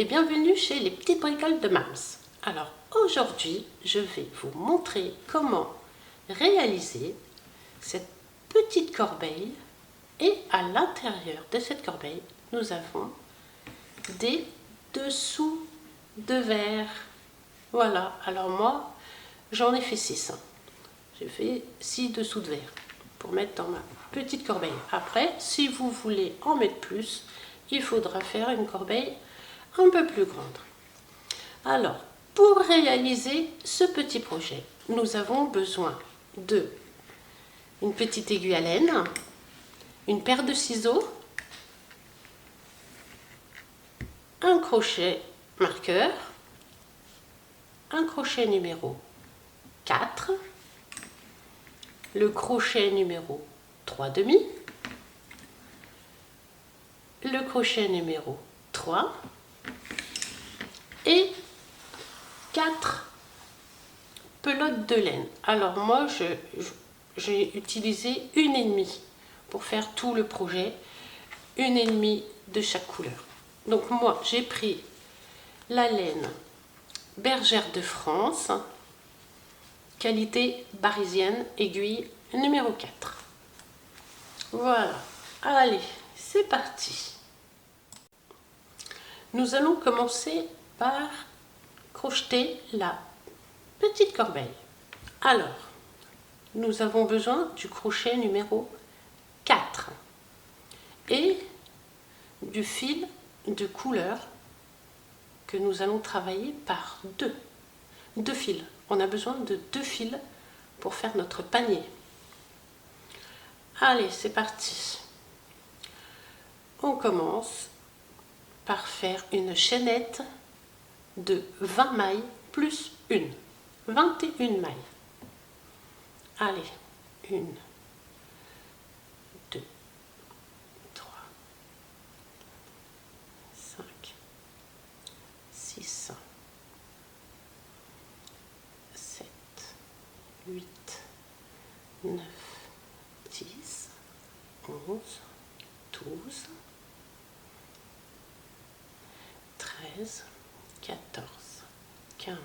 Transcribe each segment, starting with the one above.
et bienvenue chez les petites bricoles de Mams. Alors aujourd'hui, je vais vous montrer comment réaliser cette petite corbeille et à l'intérieur de cette corbeille, nous avons des dessous de verre. Voilà, alors moi, j'en ai fait 6. J'ai fait 6 dessous de verre pour mettre dans ma petite corbeille. Après, si vous voulez en mettre plus, il faudra faire une corbeille un peu plus grande. Alors, pour réaliser ce petit projet, nous avons besoin de une petite aiguille à laine, une paire de ciseaux, un crochet marqueur, un crochet numéro 4, le crochet numéro 3,5, le crochet numéro 3 et 4 pelotes de laine. Alors moi j'ai utilisé 1,5 pour faire tout le projet, 1,5 de chaque couleur. Donc moi j'ai pris la laine Bergère de France, qualité parisienne, aiguille numéro 4. Voilà, allez, c'est parti. Nous allons commencer par crocheter la petite corbeille. Alors, nous avons besoin du crochet numéro 4 et du fil de couleur que nous allons travailler par deux fils. On a besoin de 2 fils pour faire notre panier. Allez, c'est parti. On commence par faire une chaînette de 20 mailles plus 21 mailles. Allez, 1, 2, 3, 5, 6, 7, 8, 9, 10, 11, 12, 13, 14, 15,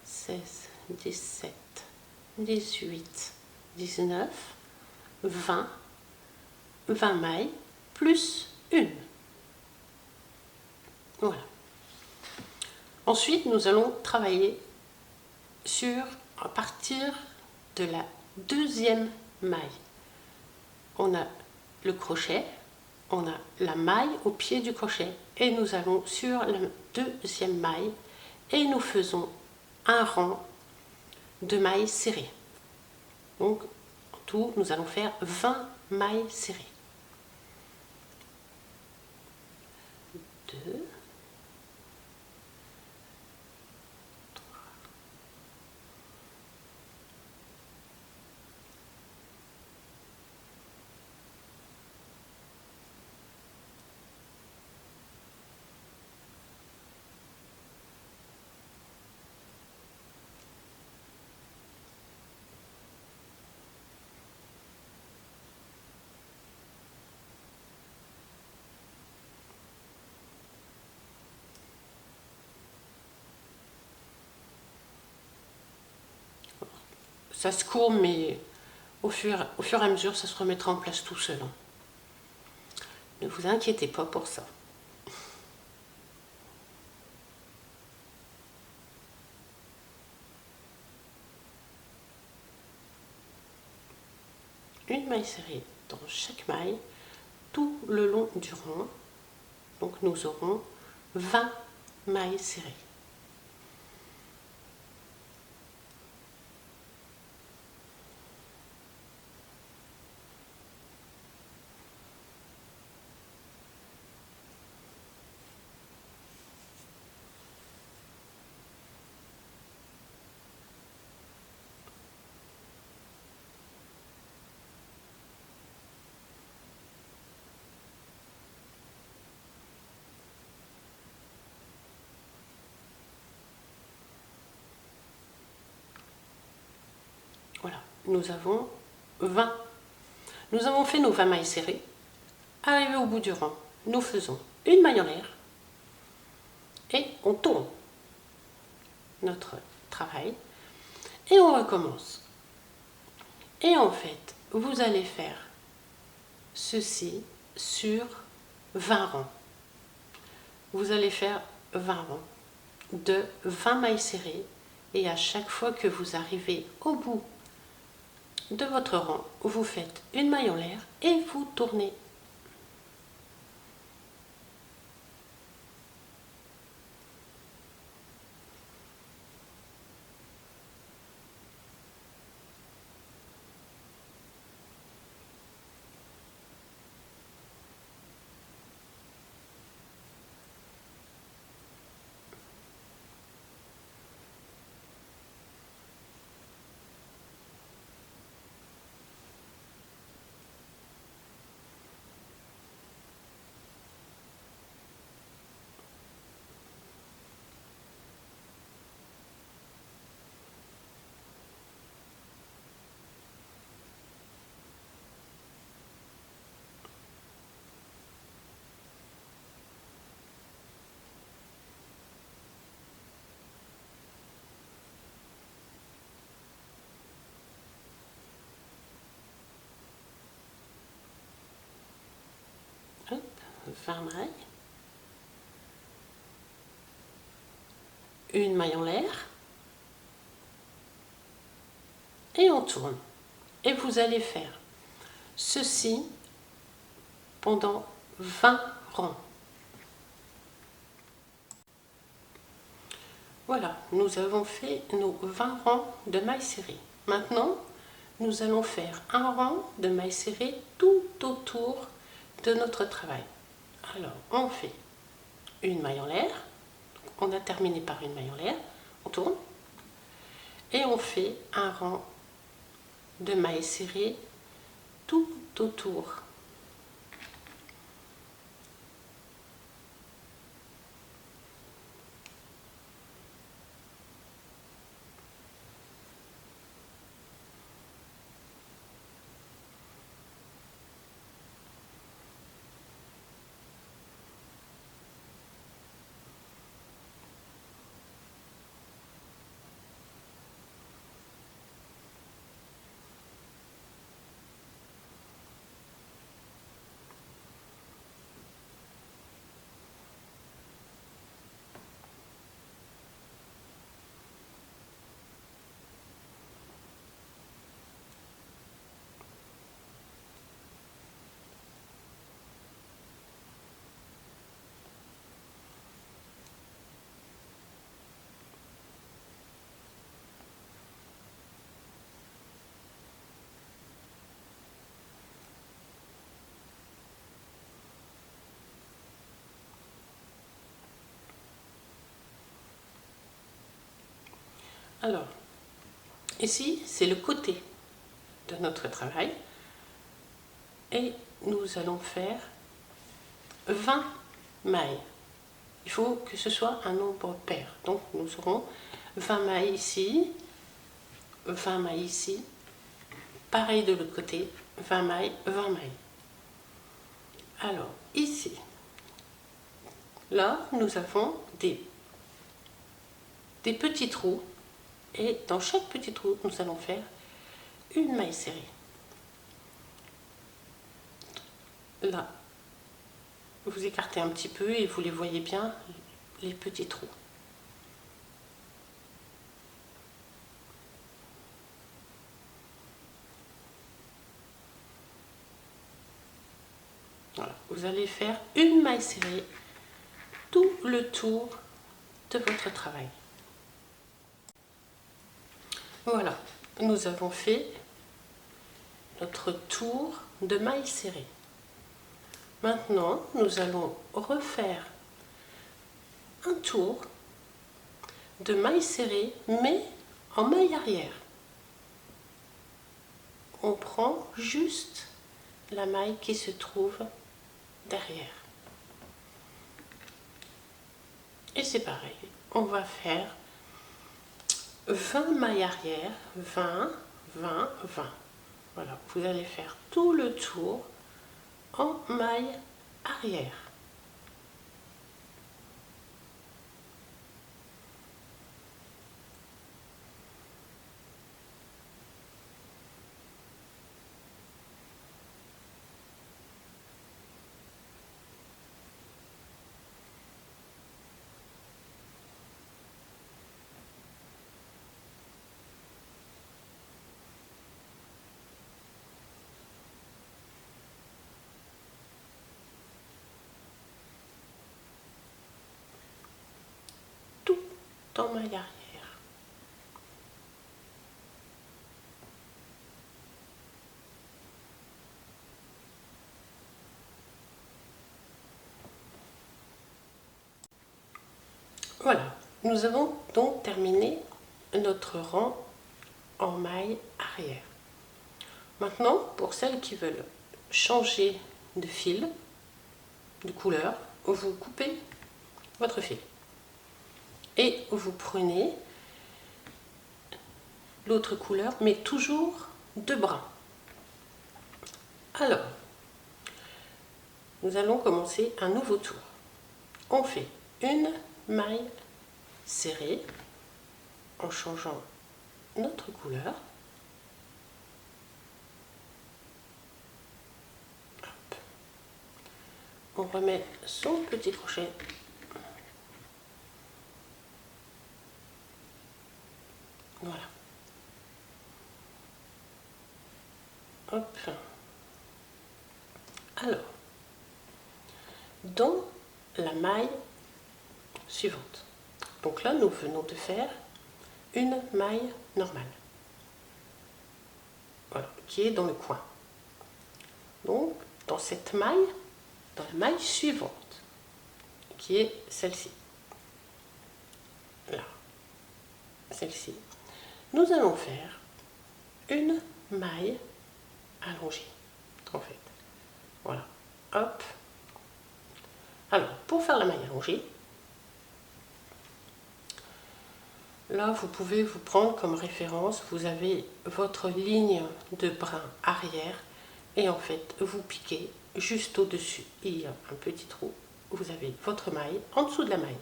16, 17, 18, 19, 20, 20 mailles plus 1. Voilà. Ensuite, nous allons travailler à partir de la 2e maille. On a le crochet, on a la maille au pied du crochet et nous allons sur la 2e maille et nous faisons un rang de mailles serrées. Donc en tout, nous allons faire 20 mailles serrées. 2, 3, ça se courbe, mais au fur et à mesure, ça se remettra en place tout seul. Ne vous inquiétez pas pour ça. Une maille serrée dans chaque maille, tout le long du rond. Donc nous aurons 20 mailles serrées. Voilà, nous avons 20. Nous avons fait nos 20 mailles serrées. Arrivé au bout du rang, nous faisons une maille en l'air, on tourne notre travail et on recommence. Et en fait, vous allez faire ceci sur 20 rangs. Vous allez faire 20 rangs de 20 mailles serrées et à chaque fois que vous arrivez au bout de votre rang, vous faites une maille en l'air et vous tournez. Hop, 20 mailles. Une maille en l'air. Et on tourne. Et vous allez faire ceci pendant 20 rangs. Voilà, nous avons fait nos 20 rangs de mailles serrées. Maintenant, nous allons faire un rang de mailles serrées tout autour de notre travail. Alors, on fait une maille en l'air. On a terminé par une maille en l'air. On tourne. Et on fait un rang de mailles serrées tout autour. Alors, ici, c'est le côté de notre travail. Et nous allons faire 20 mailles. Il faut que ce soit un nombre pair. Donc, nous aurons 20 mailles ici, 20 mailles ici. Pareil de l'autre côté, 20 mailles, 20 mailles. Alors, ici, là, nous avons des petits trous. Et dans chaque petit trou, nous allons faire une maille serrée. Là, vous écartez un petit peu et vous les voyez bien, les petits trous. Voilà. Vous allez faire une maille serrée tout le tour de votre travail. Voilà, nous avons fait notre tour de mailles serrées. Maintenant, nous allons refaire un tour de mailles serrées, mais en maille arrière. On prend juste la maille qui se trouve derrière. Et c'est pareil, on va faire 20 mailles arrière, 20, 20, 20. Voilà, vous allez faire tout le tour en maille arrière. dans maille arrière. Voilà, nous avons donc terminé notre rang en maille arrière. Maintenant, pour celles qui veulent changer de fil, de couleur, vous coupez votre fil et vous prenez l'autre couleur, mais toujours de brun. Alors, nous allons commencer un nouveau tour. On fait une maille serrée en changeant notre couleur. Hop. On remet son petit crochet. Voilà. Hop. Alors, dans la maille suivante. Donc là, nous venons de faire une maille normale. Voilà, qui est dans le coin. Donc, dans cette maille, dans la maille suivante, qui est celle-ci. Là, celle-ci. Nous allons faire une maille allongée, en fait. Voilà, hop. Alors, pour faire la maille allongée, là, vous pouvez vous prendre comme référence, vous avez votre ligne de brin arrière et en fait, vous piquez juste au-dessus. Il y a un petit trou, vous avez votre maille, en dessous de la maille,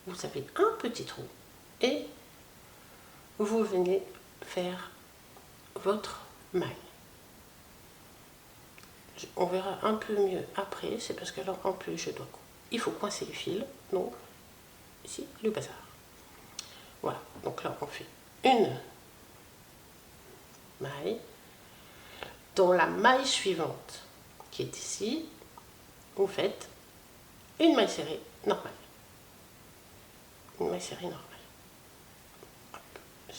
vous avez un petit trou et vous venez faire votre maille. On verra un peu mieux après, c'est parce que là, en plus, il faut coincer les fils, donc ici, le bazar. Voilà, donc là on fait une maille. Dans la maille suivante, qui est ici, vous faites une maille serrée normale. Une maille serrée normale.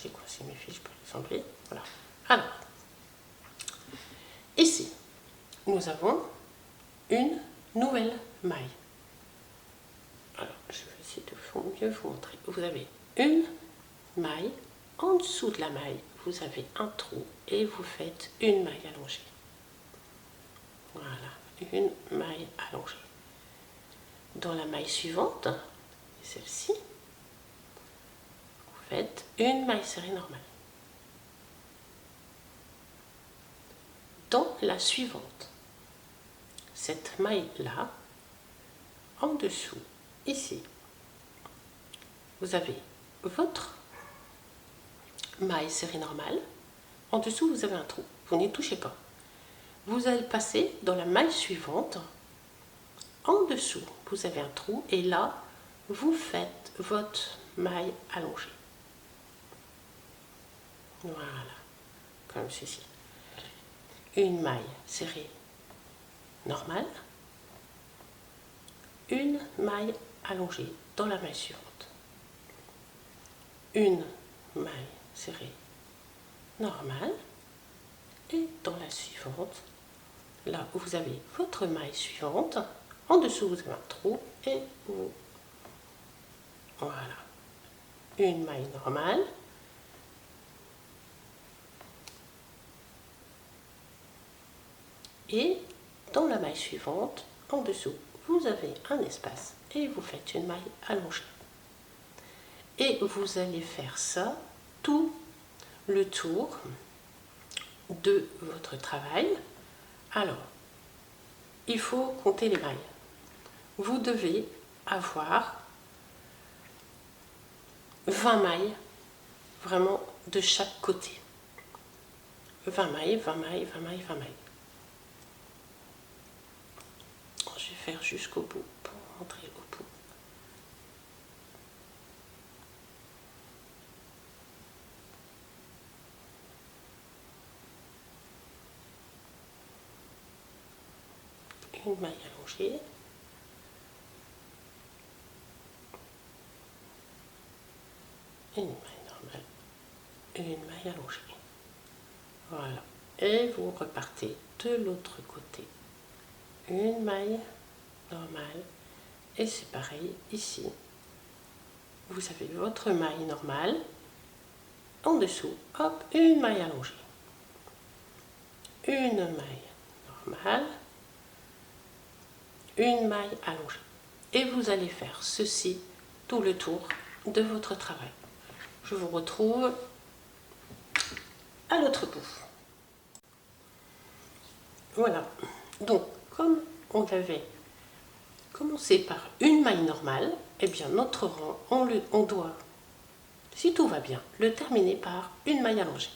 J'ai coincé mes fils, je peux les enlever. Voilà. Alors, ici, nous avons une nouvelle maille. Alors, je vais essayer de mieux vous montrer. Vous avez une maille, en dessous de la maille, vous avez un trou et vous faites une maille allongée. Voilà, une maille allongée. Dans la maille suivante, celle-ci, vous faites une maille serrée normale. Dans la suivante, cette maille-là, en dessous, ici, vous avez votre maille serrée normale. En dessous, vous avez un trou. Vous n'y touchez pas. Vous allez passer dans la maille suivante. En dessous, vous avez un trou. Et là, vous faites votre maille allongée. Voilà. Comme ceci. Une maille serrée normale. Une maille allongée dans la maille suivante. Une maille serrée normale. Et dans la suivante, là où vous avez votre maille suivante, en dessous vous avez un trou et vous... Voilà. Une maille normale. Et dans la maille suivante, en dessous, vous avez un espace et vous faites une maille allongée. Et vous allez faire ça tout le tour de votre travail. Alors, il faut compter les mailles. Vous devez avoir 20 mailles, vraiment de chaque côté. 20 mailles, 20 mailles, 20 mailles, 20 mailles. Je vais faire jusqu'au bout pour montrer au bout. Une maille allongée. une maille normale, une maille allongée. Voilà. Et vous repartez de l'autre côté. Une maille normale. Et c'est pareil ici. Vous avez votre maille normale. En dessous, hop, une maille allongée. Une maille normale. Une maille allongée. Et vous allez faire ceci tout le tour de votre travail. Je vous retrouve à l'autre bout. Voilà. Donc, comme on avait commencé par une maille normale, eh bien notre rang, on doit, si tout va bien, le terminer par une maille allongée.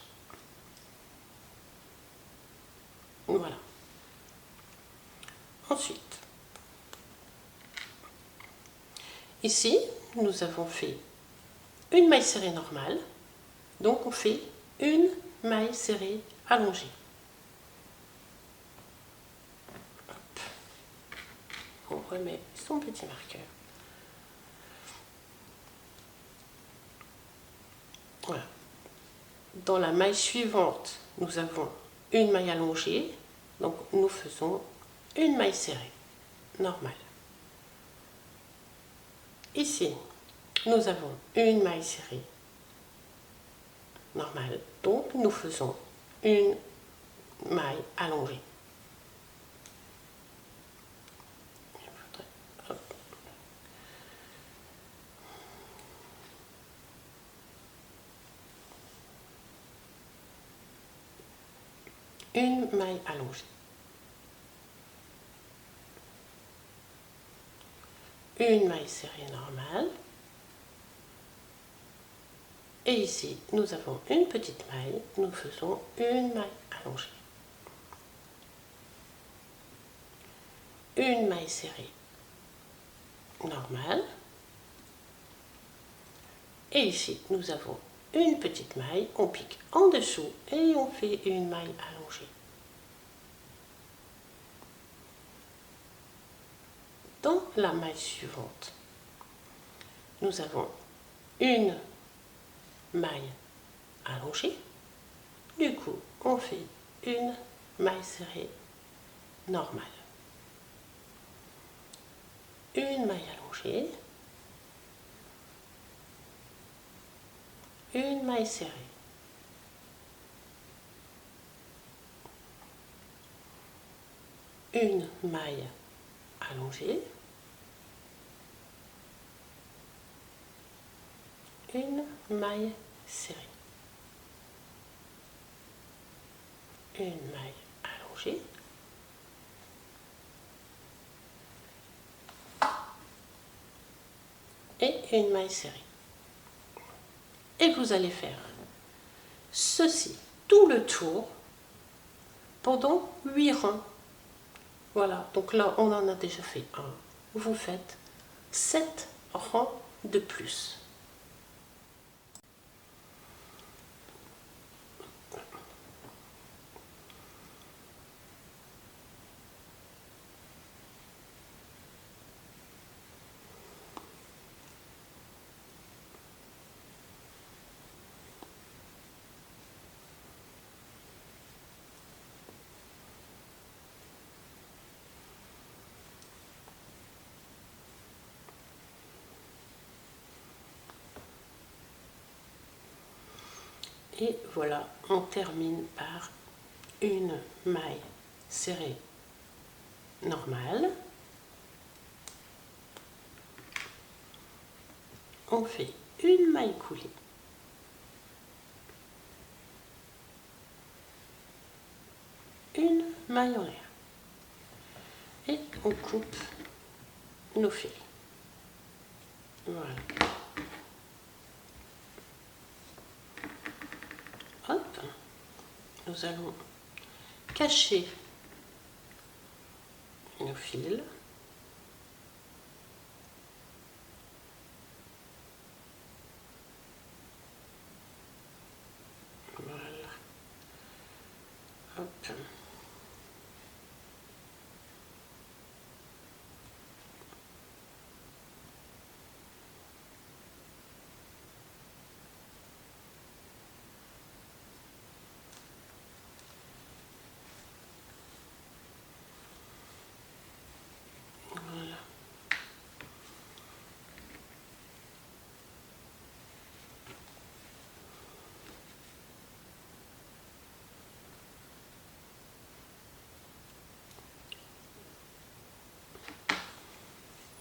Voilà. Ensuite, ici, nous avons fait une maille serrée normale, donc on fait une maille serrée allongée. Hop. On remet son petit marqueur. Voilà. Dans la maille suivante, nous avons une maille allongée, donc nous faisons une maille serrée normale. Ici, nous avons une maille serrée normale, donc nous faisons une maille allongée. Une maille allongée. Une maille serrée normale. Et ici, nous avons une petite maille, nous faisons une maille allongée. Une maille serrée normale. Et ici, nous avons une petite maille, on pique en dessous et on fait une maille allongée. Dans la maille suivante, nous avons une maille allongée. Du coup, on fait une maille serrée normale. Une maille allongée. Une maille serrée. Une maille allongée. Une maille serrée. Une maille allongée. Et une maille serrée. Et vous allez faire ceci tout le tour pendant 8 rangs. Voilà, donc là on en a déjà fait un. Vous faites 7 rangs de plus. Et voilà, on termine par une maille serrée normale. On fait une maille coulée. Une maille en l'air. Et on coupe nos fils. Voilà. Hop, nous allons cacher nos fils. Voilà. Hop.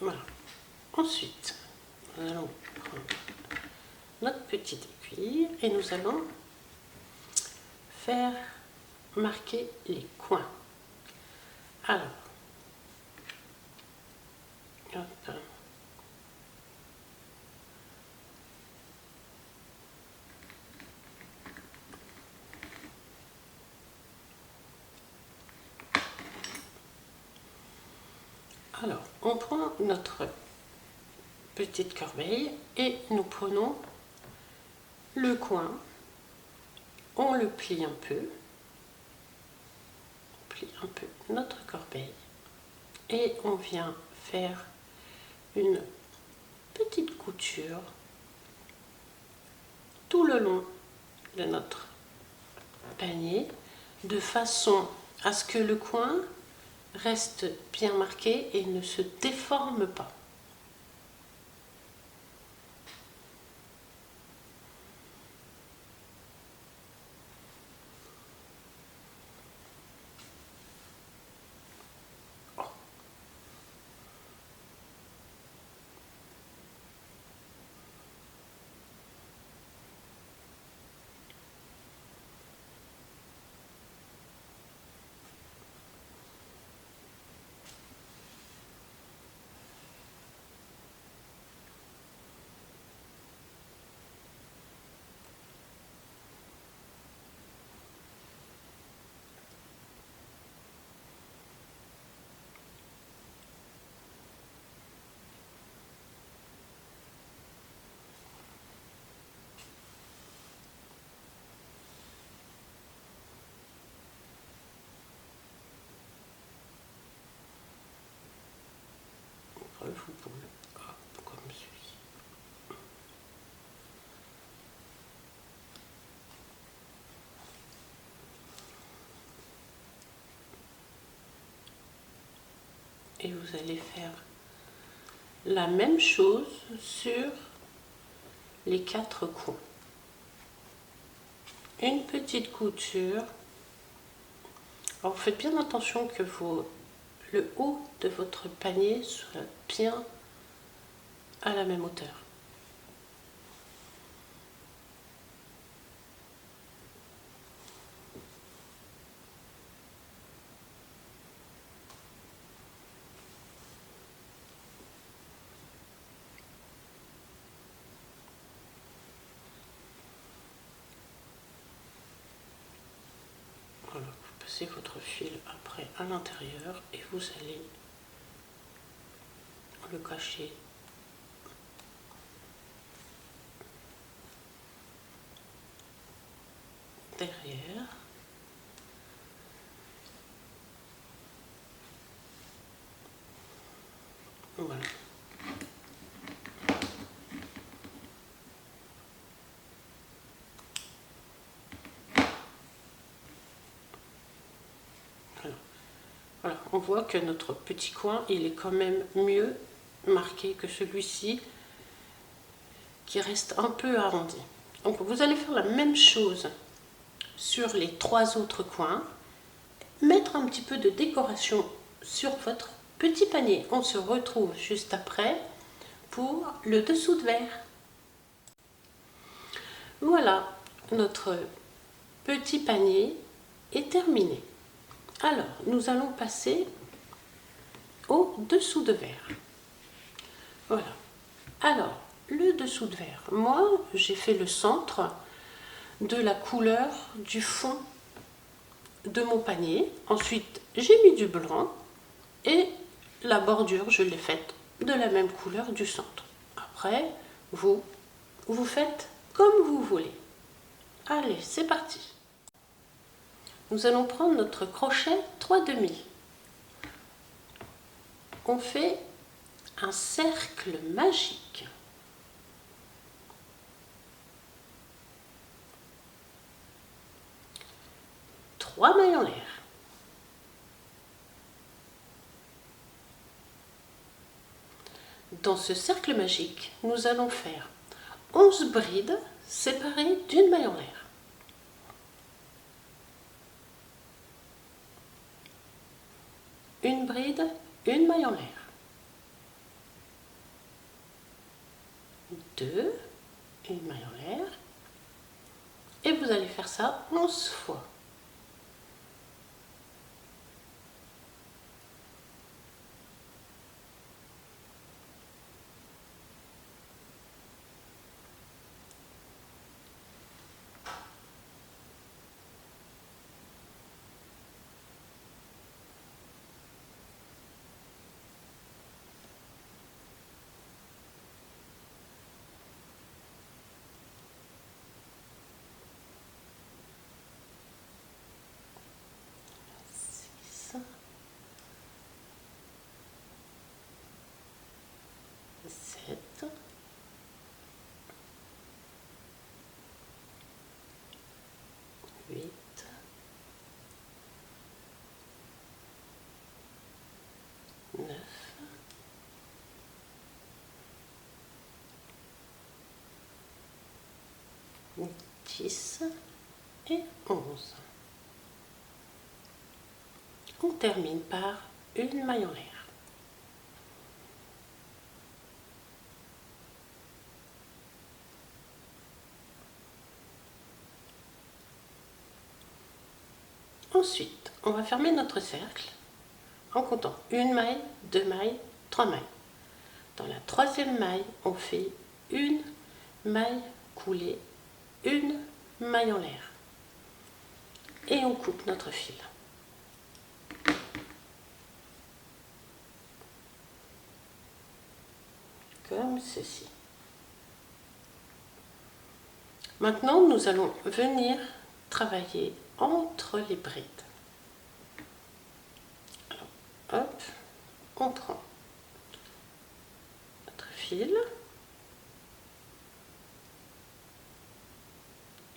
Voilà. Ensuite, nous allons prendre notre petite aiguille et nous allons faire marquer les coins. Alors, hop. Alors, on prend notre petite corbeille et nous prenons le coin, on le plie un peu, notre corbeille et on vient faire une petite couture tout le long de notre panier de façon à ce que le coin reste bien marqué et ne se déforme pas. Vous pouvez, comme celui-ci. Et vous allez faire la même chose sur les 4 coins. Une petite couture. Alors faites bien attention que le haut de votre panier soit bien à la même hauteur. Voilà, vous passez votre fil après à l'intérieur et vous allez le cacher derrière. Voilà. Voilà, on voit que notre petit coin, il est quand même mieux marqué que celui-ci qui reste un peu arrondi. Donc vous allez faire la même chose sur les 3 autres coins, mettre un petit peu de décoration sur votre petit panier. On se retrouve juste après pour le dessous de verre. Voilà, notre petit panier est terminé. Alors, nous allons passer au dessous de verre. Voilà. Alors, le dessous de verre. Moi, j'ai fait le centre de la couleur du fond de mon panier. Ensuite, j'ai mis du blanc et la bordure, je l'ai faite de la même couleur du centre. Après, vous faites comme vous voulez. Allez, c'est parti. Nous allons prendre notre crochet 3/2. On fait un cercle magique. Trois mailles en l'air. Dans ce cercle magique, nous allons faire 11 brides séparées d'une maille en l'air. Une bride, une maille en l'air. 2, une maille en l'air, et vous allez faire ça 11 fois. Sept, 8, 9, 10 et 11. On termine par une maille en l'air. Ensuite, on va fermer notre cercle en comptant une maille, 2 mailles, 3 mailles. Dans la troisième maille, on fait une maille coulée, une maille en l'air. Et on coupe notre fil. Comme ceci. Maintenant, nous allons venir travailler entre les brides. Alors, hop, on prend notre fil,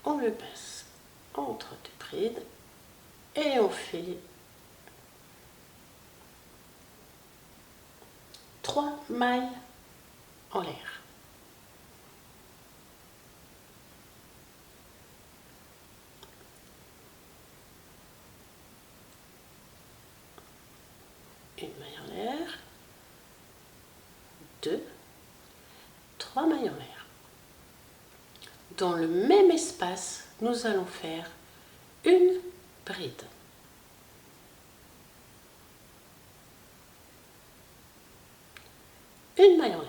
on le passe entre deux brides et on fait 3 mailles en l'air. Une maille en l'air, 2, 3 mailles en l'air. Dans le même espace, nous allons faire une bride. Une maille en l'air.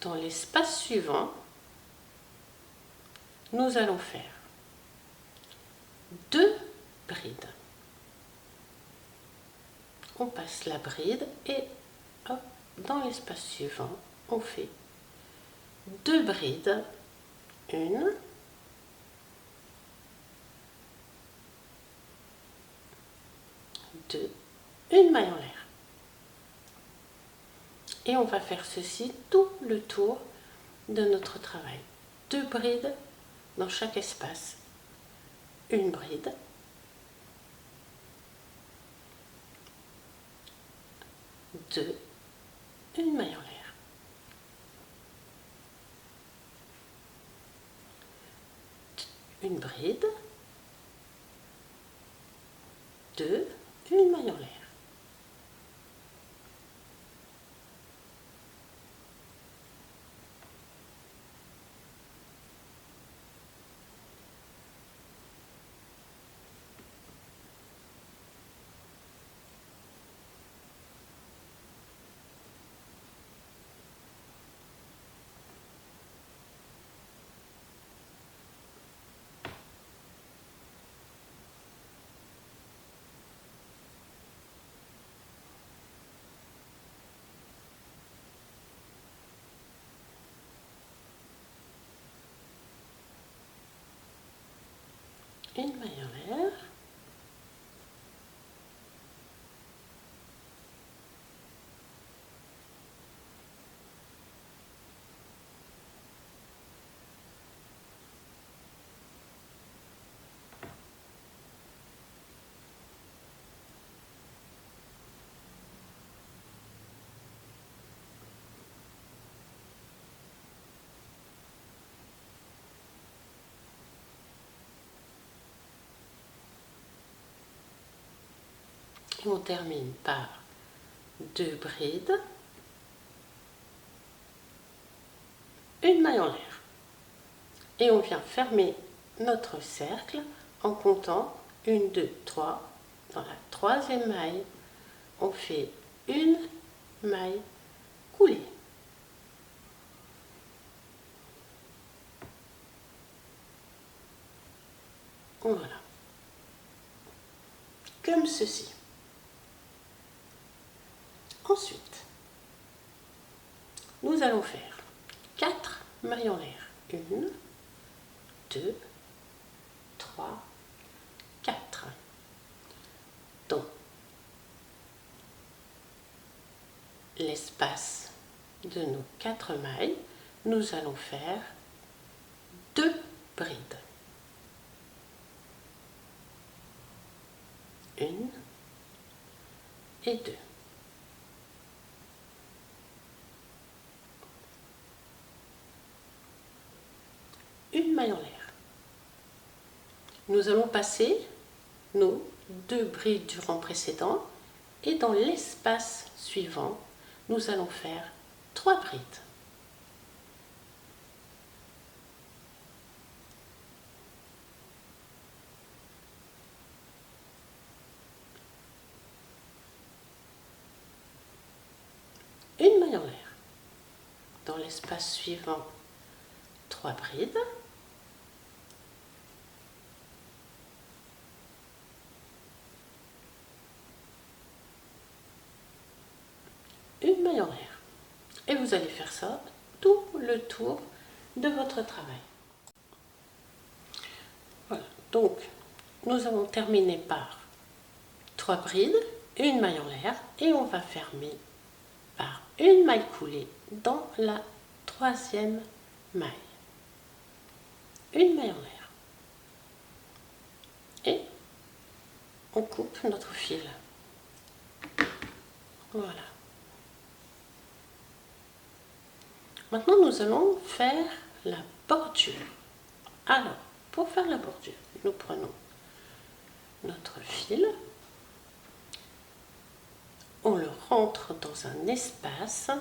Dans l'espace suivant, nous allons faire 2 brides. On passe la bride et hop, dans l'espace suivant, on fait 2 brides, une, 2, une maille en l'air. Et on va faire ceci tout le tour de notre travail. 2 brides dans chaque espace, une bride, 2, une maille en l'air, une bride, 2, une maille en l'air. Une maille en l'air, et on termine par 2 brides, une maille en l'air. Et on vient fermer notre cercle en comptant 1, 2, 3. Dans la troisième maille, on fait une maille coulée. Voilà. Comme ceci. Ensuite, nous allons faire 4 mailles en l'air. 1, 2, 3, 4. Dans l'espace de nos 4 mailles, nous allons faire 2 brides. 1 et 2. Une maille en l'air. Nous allons passer nos 2 brides du rang précédent et dans l'espace suivant, nous allons faire 3 brides. Une maille en l'air. Dans l'espace suivant, 3 brides. Une maille en l'air. Et vous allez faire ça tout le tour de votre travail. Voilà, donc nous avons terminé par 3 brides, une maille en l'air et on va fermer par une maille coulée dans la troisième maille. Une maille en l'air. Et on coupe notre fil. Voilà. Maintenant, nous allons faire la bordure. Alors, pour faire la bordure, nous prenons notre fil, on le rentre dans un espace,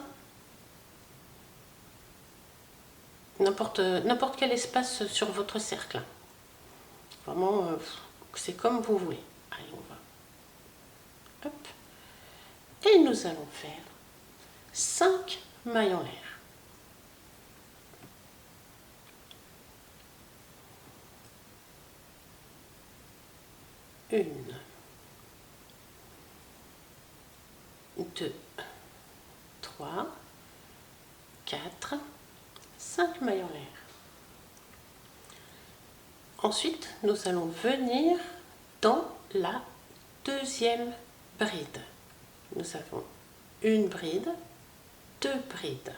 n'importe quel espace sur votre cercle. Vraiment, c'est comme vous voulez. Allez, on va. Hop. Et nous allons faire 5 mailles en l'air. 1, 2, 3, 4, 5 mailles en l'air. Ensuite, nous allons venir dans la deuxième bride. Nous avons une bride, 2 brides.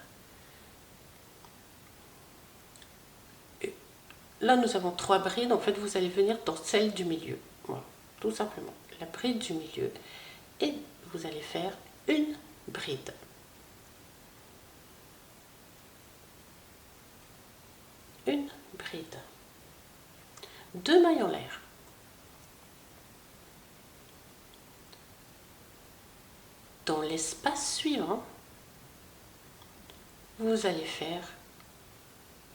Là, nous avons 3 brides. En fait, vous allez venir dans celle du milieu. Voilà, tout simplement. La bride du milieu. Et vous allez faire une bride. Une bride. 2 mailles en l'air. Dans l'espace suivant, vous allez faire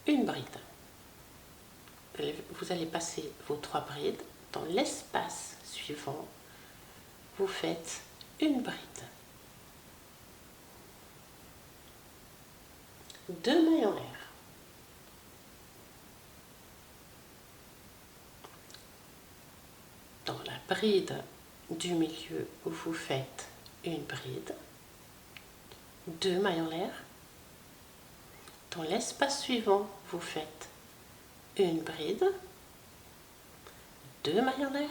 une bride. Vous allez passer vos 3 brides. Dans l'espace suivant, vous faites une bride. 2 mailles en l'air. Dans la bride du milieu, vous faites une bride, 2 mailles en l'air. Dans l'espace suivant, vous faites une bride, 2 mailles en l'air.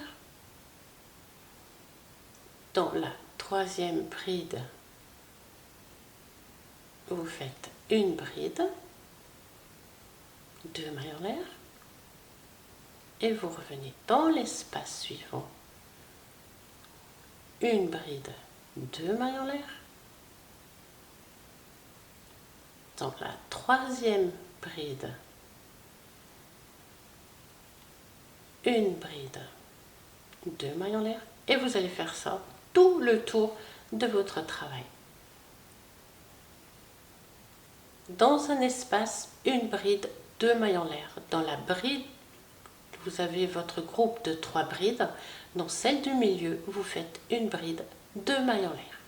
Dans la troisième bride, vous faites une bride, 2 mailles en l'air. Et vous revenez dans l'espace suivant, une bride, 2 mailles en l'air. Dans la troisième bride, une bride, 2 mailles en l'air. Et vous allez faire ça tout le tour de votre travail. dans un espace une bride, 2 mailles en l'air. Dans la bride, vous avez votre groupe de 3 brides. Dans celle du milieu, vous faites une bride, 2 mailles en l'air.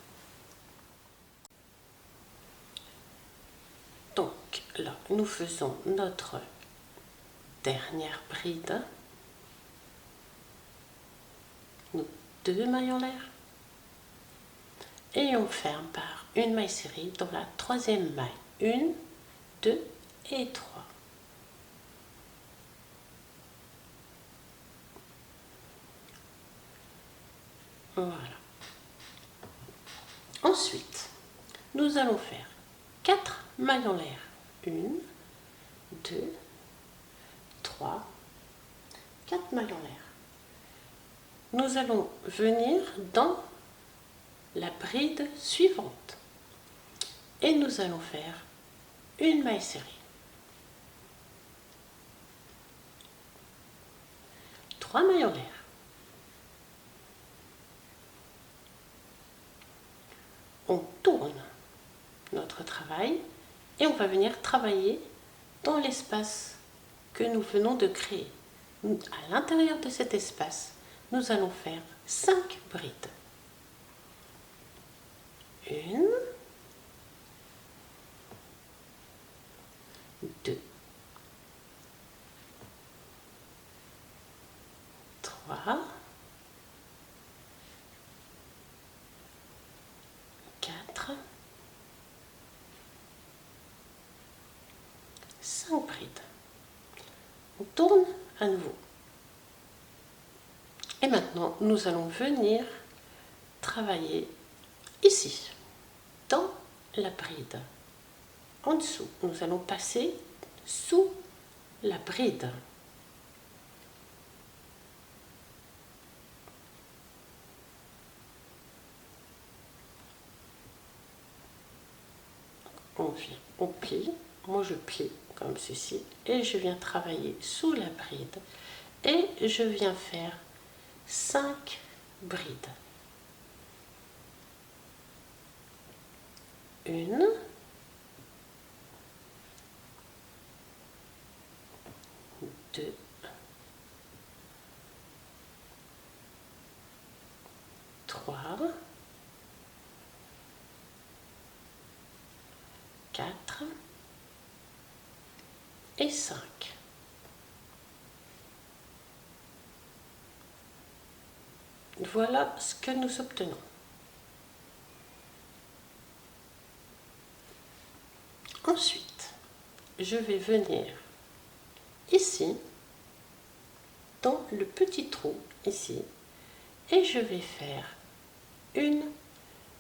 Donc là, nous faisons notre dernière bride. 2 mailles en l'air. Et on ferme par une maille serrée dans la troisième maille. 1, 2 et 3. Voilà. Ensuite, nous allons faire 4 mailles en l'air. 1, 2, 3, 4 mailles en l'air. Nous allons venir dans la bride suivante et nous allons faire une maille serrée. 3 mailles en l'air. On tourne notre travail et on va venir travailler dans l'espace que nous venons de créer. À l'intérieur de cet espace, nous allons faire 5 brides. 1, 2, 3, 4, 5 brides. On tourne à nouveau. Et maintenant, nous allons venir travailler ici, dans la bride. En dessous, nous allons passer sous la bride. On plie, moi je plie comme ceci, et je viens travailler sous la bride, et je viens faire 5 brides. 1, 2, 3, 4 et 5. Voilà ce que nous obtenons. Ensuite, je vais venir ici, dans le petit trou, ici, et je vais faire une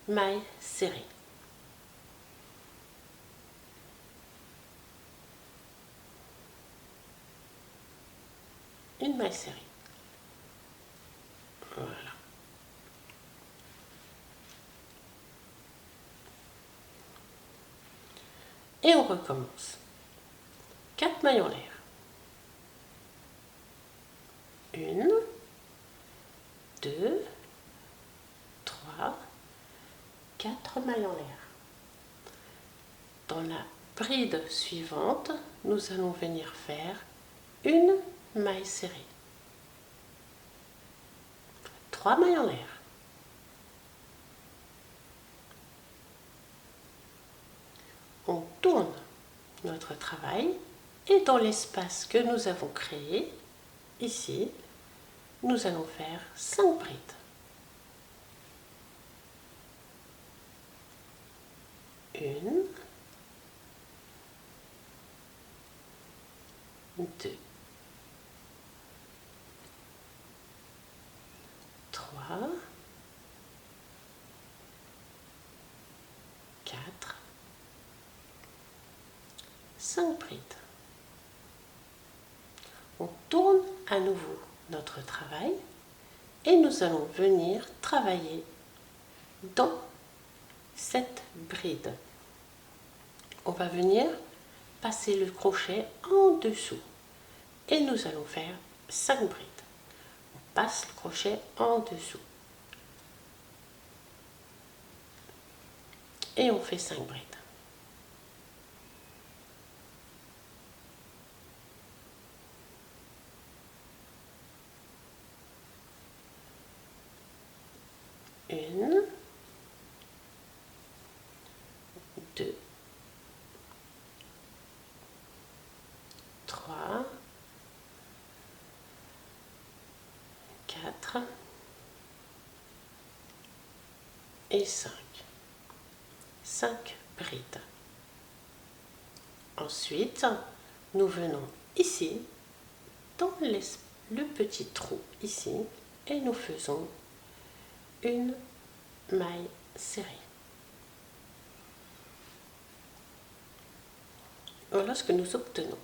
maille serrée. Une maille serrée. Voilà. Et on recommence. 4 mailles en l'air. 1, 2, 3, 4 mailles en l'air. Dans la bride suivante, nous allons venir faire une maille serrée. 3 mailles en l'air. On tourne notre travail et dans l'espace que nous avons créé, ici, nous allons faire 5 brides. 1, 2, 3, 4, 5 brides. On tourne à nouveau notre travail et nous allons venir travailler dans cette bride. On va venir passer le crochet en dessous et nous allons faire 5 brides. On passe le crochet en dessous et on fait 5 brides. 1, 2, 3, 4 et 5. 5 brides. Ensuite, nous venons ici, dans le petit trou ici, et nous faisons une maille serrée. Voilà ce que nous obtenons.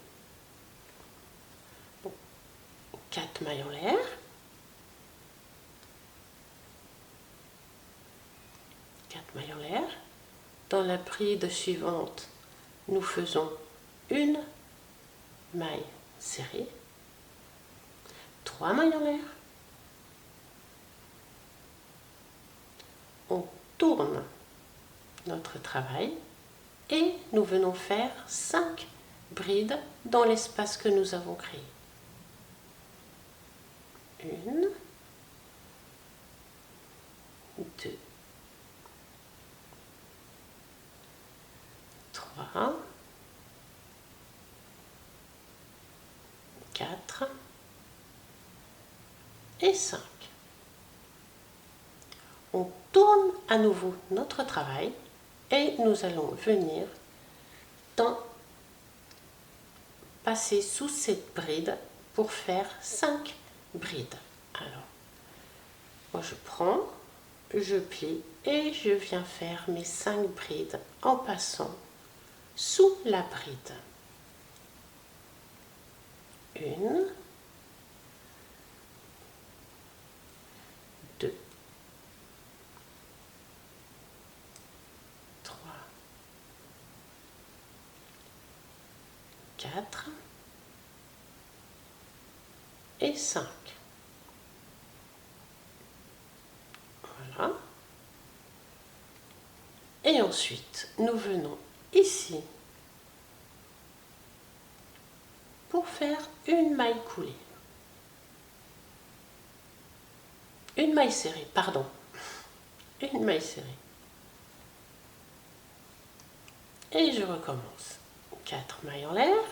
4 mailles en l'air. Mailles en l'air. Dans la bride suivante, nous faisons une maille serrée, 3 mailles en l'air. On tourne notre travail et nous venons faire 5 brides dans l'espace que nous avons créé. 1, 2, 3, 4 et 5. On tourne à nouveau notre travail et nous allons venir passer sous cette bride pour faire 5 brides. Alors, moi je prends, je plie et je viens faire mes 5 brides en passant sous la bride. 1, 2, 3, 4 et 5. Voilà. Et ensuite, nous venons ici pour faire une maille coulée. Une maille serrée, pardon. Une maille serrée. Et je recommence. 4 mailles en l'air.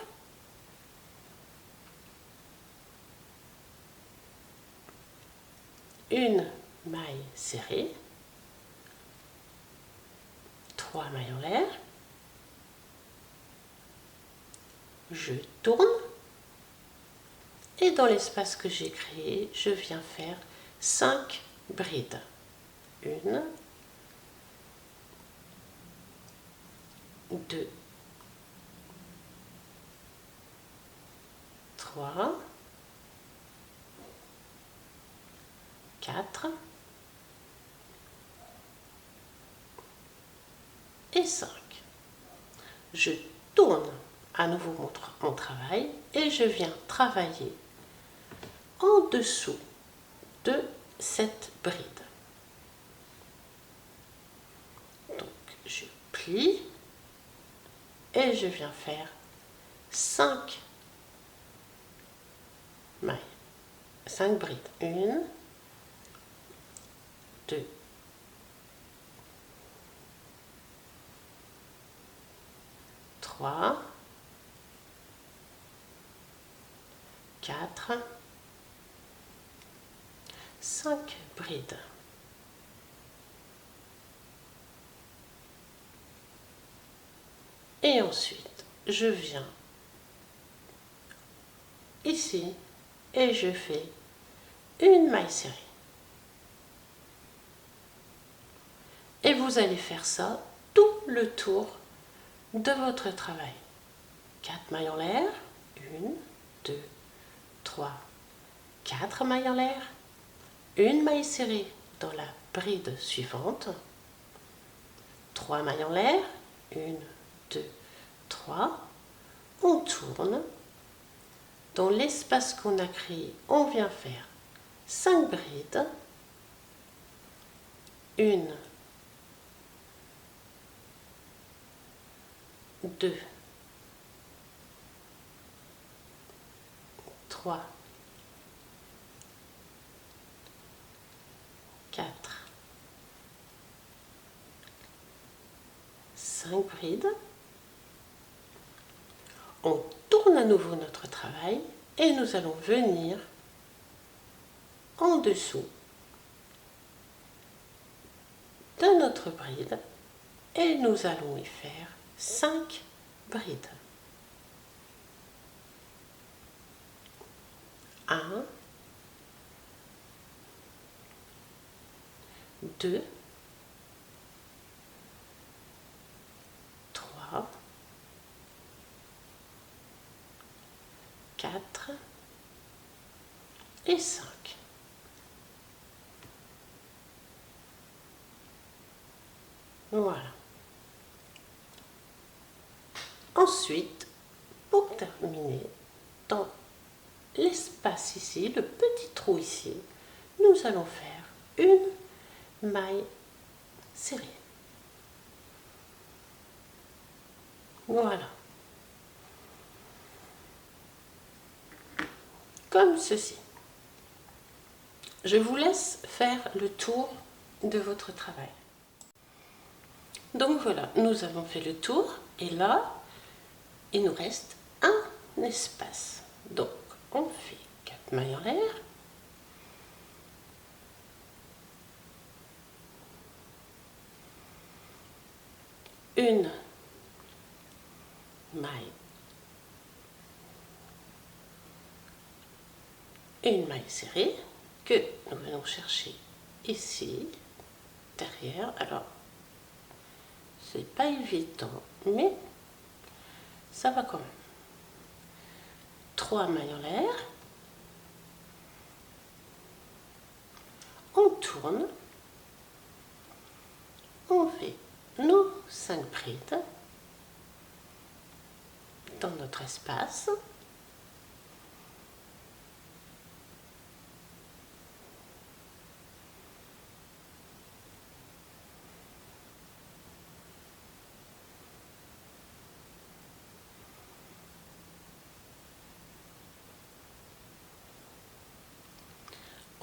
Une maille serrée. 3 mailles en l'air. Je tourne. Et dans l'espace que j'ai créé, je viens faire 5 brides. 1, 2, 3, 4 et 5. Je tourne à nouveau mon travail et je viens travailler en dessous de cette bride. Donc je plie et je viens faire 5 mailles, 5 brides. 1, 2, 3, 4, 5 brides. Et ensuite, je viens ici et je fais une maille serrée. Et vous allez faire ça tout le tour de votre travail. 4 mailles en l'air, 1, 2, 3, 4 mailles en l'air, une maille serrée dans la bride suivante, 3 mailles en l'air, 1, 2, 3, on tourne, dans l'espace qu'on a créé, on vient faire 5 brides, 1, 2, 3, 4, 5 brides. On tourne à nouveau notre travail et nous allons venir en dessous de notre bride et nous allons y faire 5 brides. 1, 2, 3, 4 et 5. Voilà. Ensuite, pour terminer, dans l'espace ici, le petit trou ici, nous allons faire une maille serrée. Voilà. Comme ceci. Je vous laisse faire le tour de votre travail. Donc voilà, nous avons fait le tour et là, il nous reste un espace. Donc, on fait 4 mailles en l'air. Une maille serrée que nous venons chercher ici, derrière. Alors, c'est pas évident, mais ça va quand même. 3 mailles en l'air. On tourne. On fait nos 5 brides dans notre espace.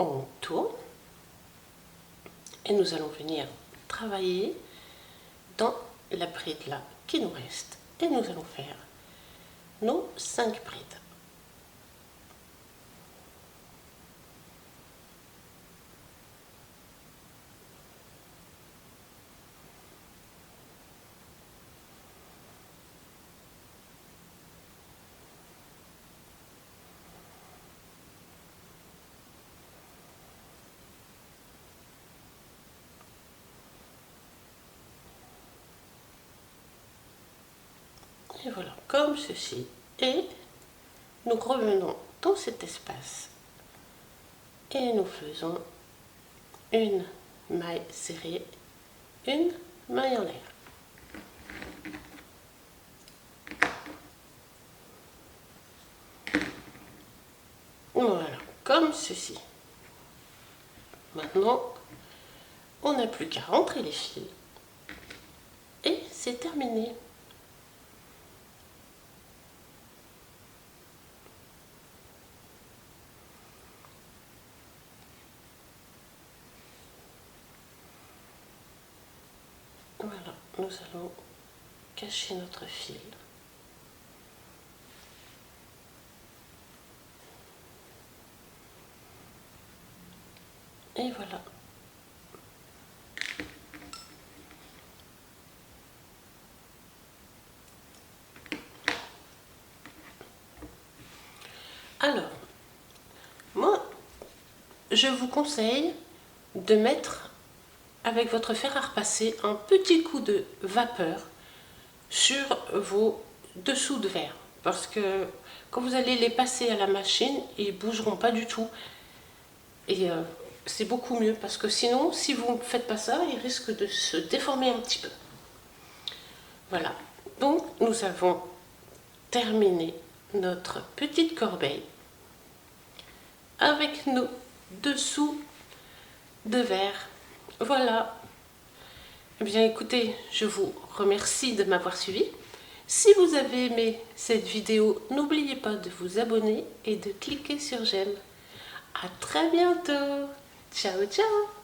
On tourne et nous allons venir travailler dans la bride là qui nous reste et nous allons faire nos 5 brides. Et voilà, comme ceci. Et nous revenons dans cet espace et nous faisons une maille serrée, une maille en l'air. Voilà, comme ceci. Maintenant, on n'a plus qu'à rentrer les fils et c'est terminé. Voilà, nous allons cacher notre fil. Et voilà. Alors, moi, je vous conseille de mettre avec votre fer à repasser un petit coup de vapeur sur vos dessous de verre. Parce que quand vous allez les passer à la machine, ils ne bougeront pas du tout. Et c'est beaucoup mieux parce que sinon, si vous ne faites pas ça, ils risquent de se déformer un petit peu. Voilà. Donc, nous avons terminé notre petite corbeille avec nos dessous de verre. Voilà. Eh bien écoutez, je vous remercie de m'avoir suivi. Si vous avez aimé cette vidéo, n'oubliez pas de vous abonner et de cliquer sur j'aime. À très bientôt. Ciao, ciao.